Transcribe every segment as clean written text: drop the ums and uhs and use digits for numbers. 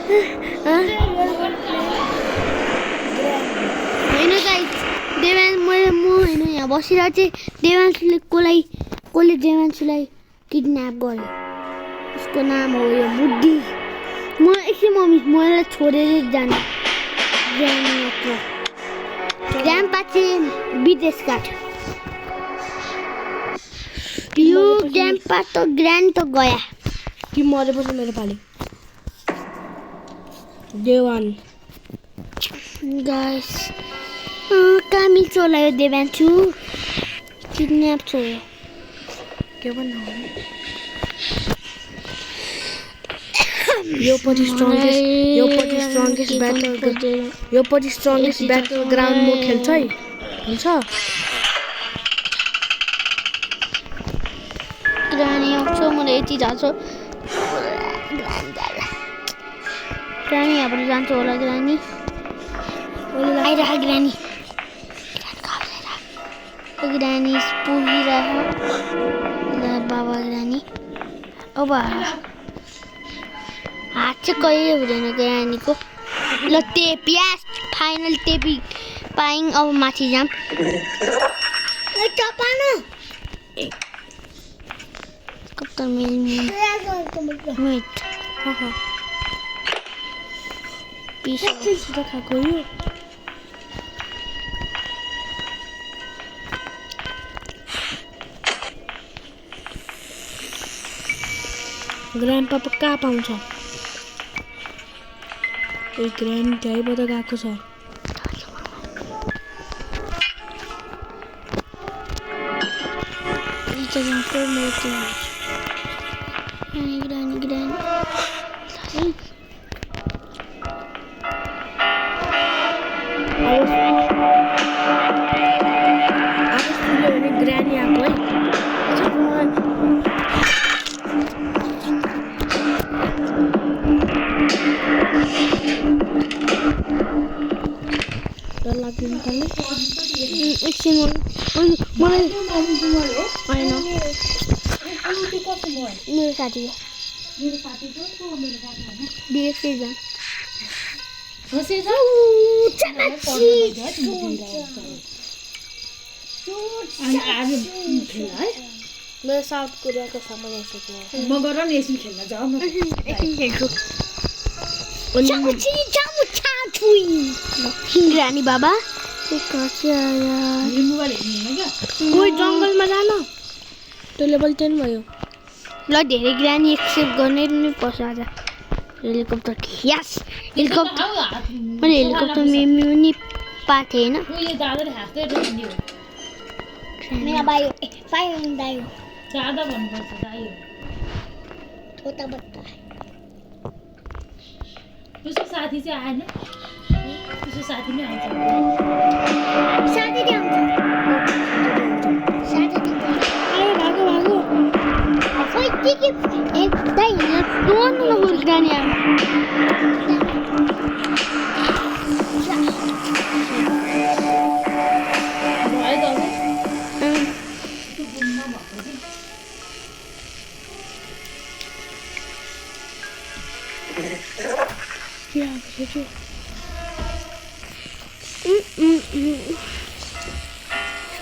होइन गाइस देवान म होइन यहाँ बसिरहेको चाहिँ देवांशुले कसले देवांशुलाई किडन्याप गर्यो उसको नाम हो यो बुद्धि म एकछिन मम्मी मलाई छोडेर जानु ग्राम्पा चाहिँ विदेश गएको यो ग्राम्पा त ग्रान्ड त गया कि मरेपछि मेरो पाली देवान गाइस कामी चलायो देवान्छु किडन्याप छोयो के भन्नु यो पछि स्ट्रङ्गेस्ट ब्याटल ग्राउन्ड म खेल्छ है हुन्छ ग्रानी आउँछ मलाई यति थाहा छ ग्रानी यहाँबाट जान्छ होला ग्रानी आइरह ग्रानी ग्रानी पुगिरह बाबा ग्रानी अब हात चाहिँ कहिले हुँदैन ग्रानीको ल टेपिया फाइनल टेपी पाइङ अब माथि जाम कप्तान मिट पिस खाएको यो ग्रान्डपा कहाँ पाउँछ ए ग्रान्ड त्यहीँबाट गएको छ ग्रानी आएको है एकछिन मलाई होइन मेरो साथी बिएससी जाम मेरो साउथ कोरियाको सामान आइसक्यो म गर नि यसमा खेल्न जाऊ न एकछिन खेल्छु ग्रानी बाबा मोबाइल हेर्नु क्या कोही जङ्गलमा जान त्यो लेभल 10 भयो ल धेरै ग्रानी एक्सेप्ट गर्ने नि पर्छ आज हेलिकप्टर यस हेलिकप्टर मैले हेलिकप्टर पनि पाएको थिएँ होइन उयो दादाले हाँस्दै रोकिदियो मेरा भाइ फाइभ दाइ ज्यादा भन्नुपर्छ दाइ छोटा बच्चा उसको साथी चाहिँ आएन उसको साथी नै आउँछ साथी नै आउँछ साथी नै आयो भागो खोइ के दाइ दोन नगोल ग्रानी आयो भयो त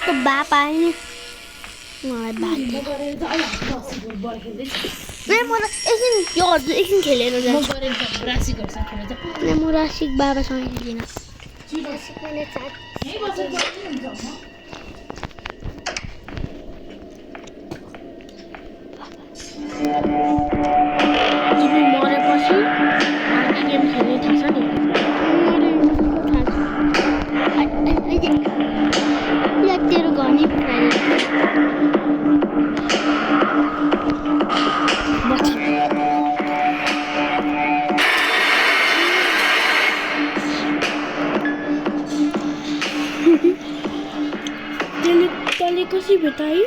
तो बाप आए मलाई बात नहीं म एकछिन यो हजुर एकछिन खेलेर जान्छु राशिहरूसँग खेल्न जा नहीं म राशिक बाबासँग खेल्दिन तिमी मरेपछि अर्कै गेम खेल्ने थाहा छ नि या तेरो घनी तले कसरी भेटाइ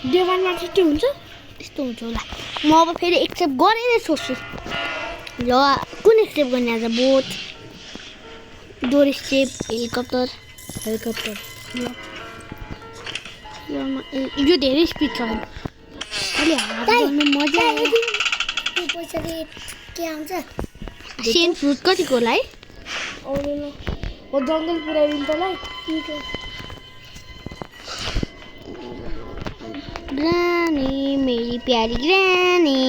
देवानमा त्यस्तै हुन्छ त्यस्तो हुन्छ होला म अब फेरि एक्सेप्ट गरेर सोच्छु ल कुन एक्सेप्ट गर्ने आज बोट डोर स्टेप हेलिकप्टर यो धेरै स्पिड छ अलि हात गर्नु मजा आयो पछाडि के आउँछ सेन फ्रुट कतिको होला है आउँदैन म जङ्गल पुऱ्याइदिनु तँलाई ग्रानी मेरी प्यारी ग्रानी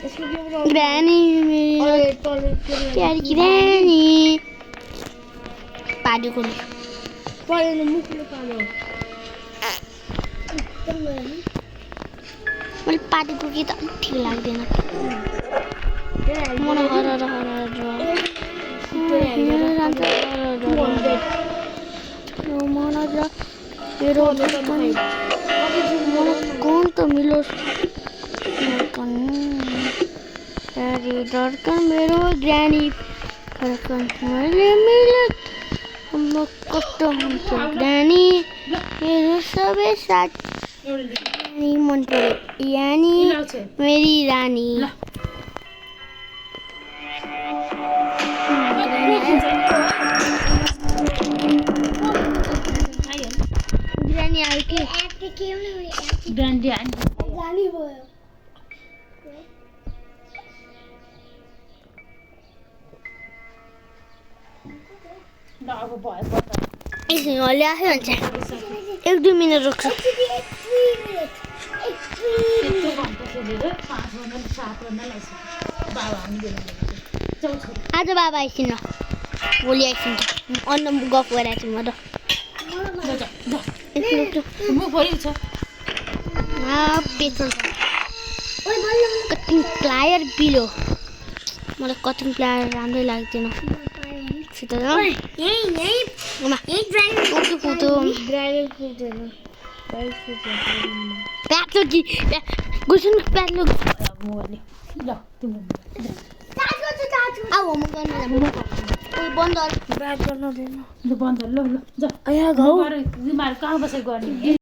यसको के बनाउनु ग्रानी मेरी अरे तँले प्यारी ग्रानी पाडेको नि परेन मुखले पाल्यो मैले पाडेको कि त ठिक लाग्दैन मलाई हर मेरो कौन तो मिलो धड़कन मेरो ग्रानी धड़कन मैले मिलो म कस्तो हुन्छ ग्रानी मेरो सबै साथ ग्रानी मन पर्यो यानी मेरी रानी ग्रानी आयो के ब्रान्डी आयो ग्रानी भयो ल अब भयो पत्ता एकछिन हल्ले आफै हुन्छ 1-2 मिनट रोक्छ यस्तो घन्टा खेलेर 5 रन 7 रन लाग्छ बाबा हामी बेला चौथो आज बाबा आइसिन भोलि आइसिन्छ अन्त गफ गरिरहेको छु म त म भरि छ पेट्रोल कटिङ प्लायर बिलो मलाई कटिङ प्लायर राम्रै लाग्दैन छिटो प्याट्लो कि गुसुन प्याट्लो मोले ल तिम्रो अब म गर्न बन्द ब्याट गर्न दिनु ल बन्द ल ल जा यहाँ घाउ तिमीहरू कहाँ बसेर गर्ने